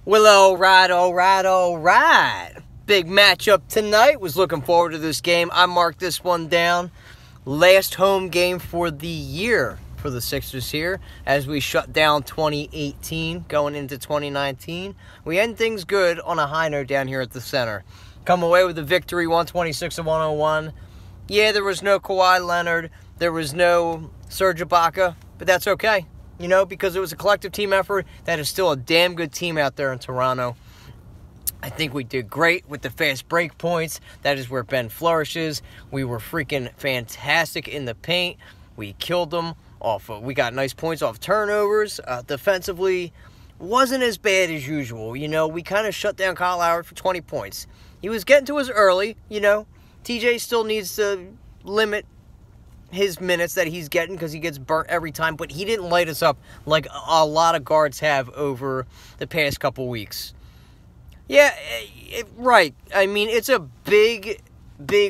Well, all right. Big matchup tonight. Was looking forward to this game. I marked this one down. Last home game for the year for the Sixers here as we shut down 2018 going into 2019. We end things good on a high note down here at the center. Come away with a victory, 126-101. Yeah, there was no Kawhi Leonard. There was no Serge Ibaka, but that's okay. You know, because it was a collective team effort. That is still a damn good team out there in Toronto. I think we did great with the fast break points. That is where Ben flourishes. We were freaking fantastic in the paint. We killed them off. We got nice points off turnovers. Defensively, wasn't as bad as usual. You know, we kind of shut down Kyle Lowry for 20 points. He was getting to us early, you know. TJ still needs to limit his minutes that he's getting because he gets burnt every time, but he didn't light us up like a lot of guards have over the past couple weeks. Yeah, right. I mean, it's a big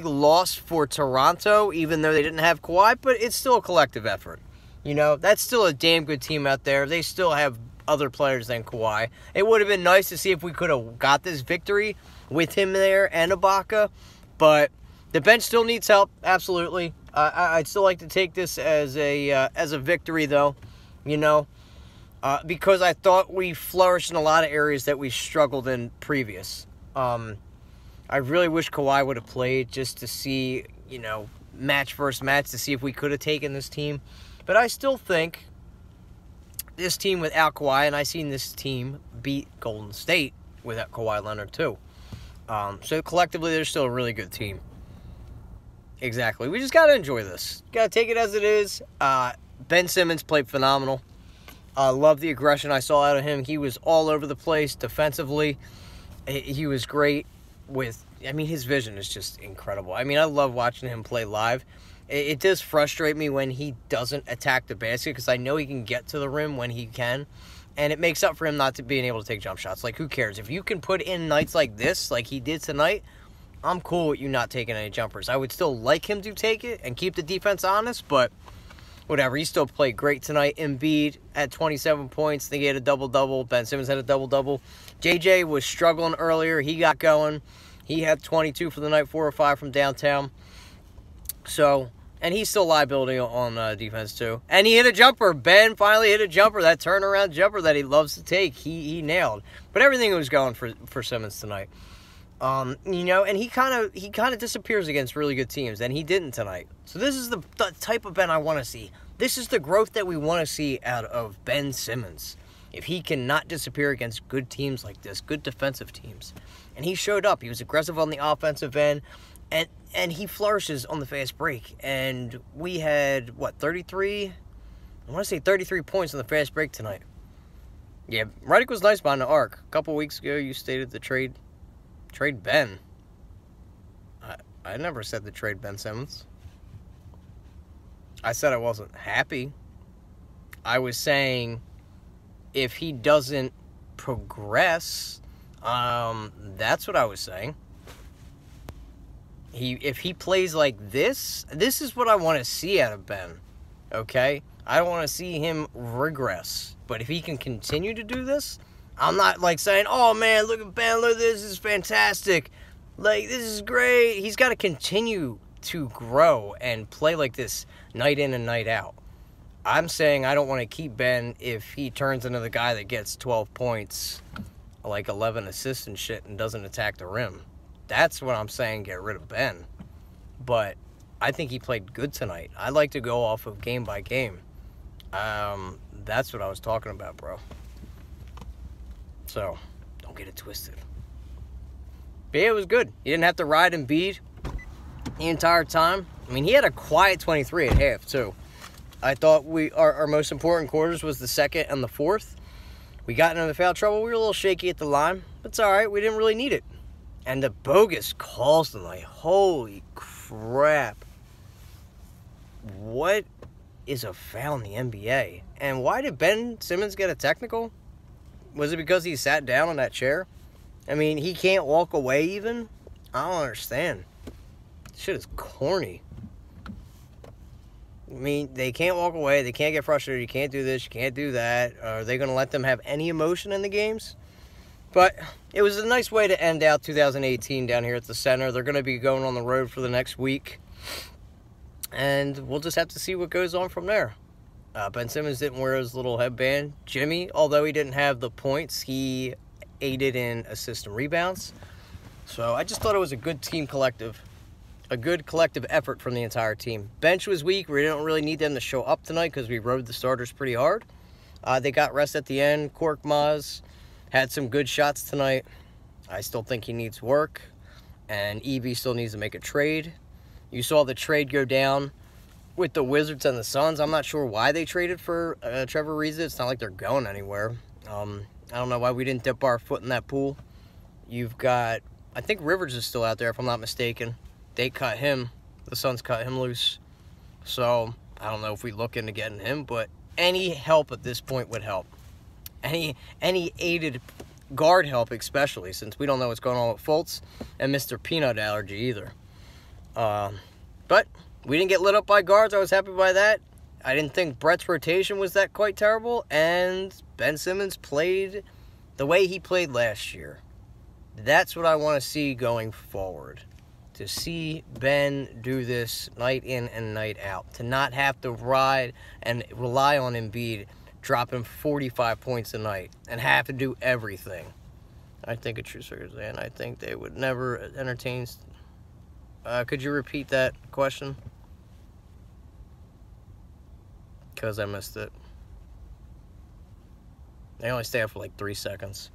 loss for Toronto, even though they didn't have Kawhi, but it's still a collective effort. You know, that's still a damn good team out there. They still have other players than Kawhi. It would have been nice to see if we could have got this victory with him there and Ibaka, but the bench still needs help, absolutely. I'd still like to take this as a victory, though, you know, because I thought we flourished in a lot of areas that we struggled in previous. I really wish Kawhi would have played just to see, you know, match versus match to see if we could have taken this team. But I still think this team without Kawhi, and I seen this team beat Golden State without Kawhi Leonard too. So collectively, they're still a really good team. Exactly. We just got to enjoy this. Got to take it as it is. Ben Simmons played phenomenal. I love the aggression I saw out of him. He was all over the place defensively. He was great with, I mean, his vision is just incredible. I mean, I love watching him play live. It does frustrate me when he doesn't attack the basket because I know he can get to the rim when he can. And it makes up for him not to being able to take jump shots. Like, who cares? If you can put in nights like this, like he did tonight, I'm cool with you not taking any jumpers. I would still like him to take it and keep the defense honest, but whatever. He still played great tonight. Embiid had 27 points. I think he had a double-double. Ben Simmons had a double-double. JJ was struggling earlier. He got going. He had 22 for the night, 4 or 5 from downtown. So, and he's still liability on defense, too. And he hit a jumper. Ben finally hit a jumper. That turnaround jumper that he loves to take, he nailed. But everything was going for Simmons tonight. You know, and he kind of disappears against really good teams, and he didn't tonight. So this is the type of Ben I want to see. This is the growth that we want to see out of Ben Simmons. If he cannot disappear against good teams like this, good defensive teams. And he showed up. He was aggressive on the offensive end, and he flourishes on the fast break. And we had, 33? I want to say 33 points on the fast break tonight. Yeah, Redick was nice behind the arc. A couple weeks ago, you stated the trade Ben. I never said the trade Ben Simmons. I said I wasn't happy. I was saying if he doesn't progress, that's what I was saying. If he plays like this is what I want to see out of Ben. Okay? I don't want to see him regress. But if he can continue to do this, I'm not like saying, oh man, look at Ben, look at this is fantastic. Like, this is great. He's got to continue to grow and play like this night in and night out. I'm saying I don't want to keep Ben if he turns into the guy that gets 12 points, like 11 assists and shit, and doesn't attack the rim. That's what I'm saying, get rid of Ben. But I think he played good tonight. I like to go off of game by game. That's what I was talking about, bro. So, don't get it twisted. But yeah, it was good. You didn't have to ride Embiid the entire time. I mean, he had a quiet 23 at half, too. I thought our most important quarters was the second and the fourth. We got into foul trouble. We were a little shaky at the line. But it's all right. We didn't really need it. And the bogus calls tonight. Holy crap. What is a foul in the NBA? And why did Ben Simmons get a technical? Was it because he sat down on that chair? I mean, he can't walk away even? I don't understand. This shit is corny. I mean, they can't walk away. They can't get frustrated. You can't do this. You can't do that. Are they going to let them have any emotion in the games? But it was a nice way to end out 2018 down here at the center. They're going to be going on the road for the next week. And we'll just have to see what goes on from there. Ben Simmons didn't wear his little headband. Jimmy, although he didn't have the points, he aided in assists and rebounds. So I just thought it was a good team collective. A good collective effort from the entire team. Bench was weak. We didn't really need them to show up tonight because we rode the starters pretty hard. They got rest at the end. Korkmaz had some good shots tonight. I still think he needs work. And Evie still needs to make a trade. You saw the trade go down with the Wizards and the Suns. I'm not sure why they traded for Trevor Ariza. It's not like they're going anywhere. I don't know why we didn't dip our foot in that pool. You've got, I think Rivers is still out there if I'm not mistaken. They cut him. The Suns cut him loose. So I don't know if we look into getting him, but any help at this point would help. Any aided guard help, especially, since we don't know what's going on with Fultz and Mr. Peanut Allergy either. But we didn't get lit up by guards. I was happy by that. I didn't think Brett's rotation was that quite terrible, and Ben Simmons played the way he played last year. That's what I want to see going forward. To see Ben do this night in and night out. To not have to ride and rely on Embiid dropping 45 points a night and have to do everything. I think a true circus, and I think they would never entertain. Could you repeat that question? Because I missed it. They only stay up for like 3 seconds.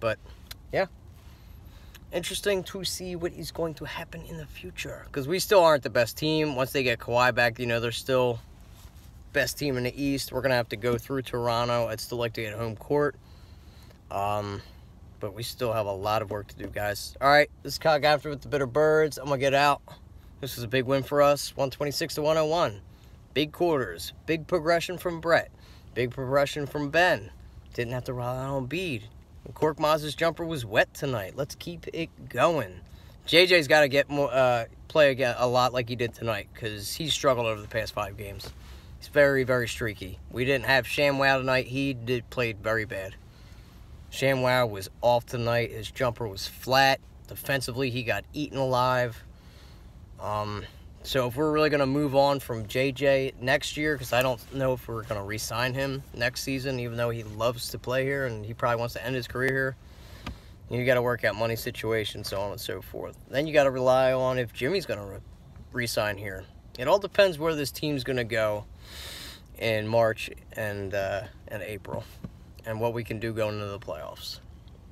But, yeah. Interesting to see what is going to happen in the future. Because we still aren't the best team. Once they get Kawhi back, you know, they're still best team in the East. We're going to have to go through Toronto. I'd still like to get home court. But we still have a lot of work to do, guys. All right, this is Kyle Gaffner with the Bitter Birds. I'm going to get out. This is a big win for us, 126-101. Big quarters, big progression from Brett, big progression from Ben. Didn't have to rely on Embiid. Korkmaz's jumper was wet tonight. Let's keep it going. JJ's got to get more, play again a lot like he did tonight because he struggled over the past 5 games. He's very, very streaky. We didn't have ShamWow tonight. He played very bad. ShamWow was off tonight. His jumper was flat. Defensively, he got eaten alive. So if we're really going to move on from JJ next year, because I don't know if we're going to re-sign him next season, even though he loves to play here and he probably wants to end his career here, you got to work out money situations, so on and so forth. Then you got to rely on if Jimmy's going to re-sign here. It all depends where this team's going to go in March and April, and what we can do going into the playoffs.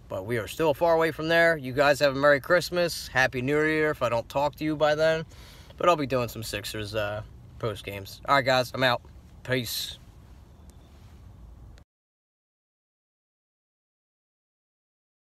But we are still far away from there. You guys have a Merry Christmas. Happy New Year if I don't talk to you by then. But I'll be doing some Sixers post games. All right, guys, I'm out. Peace.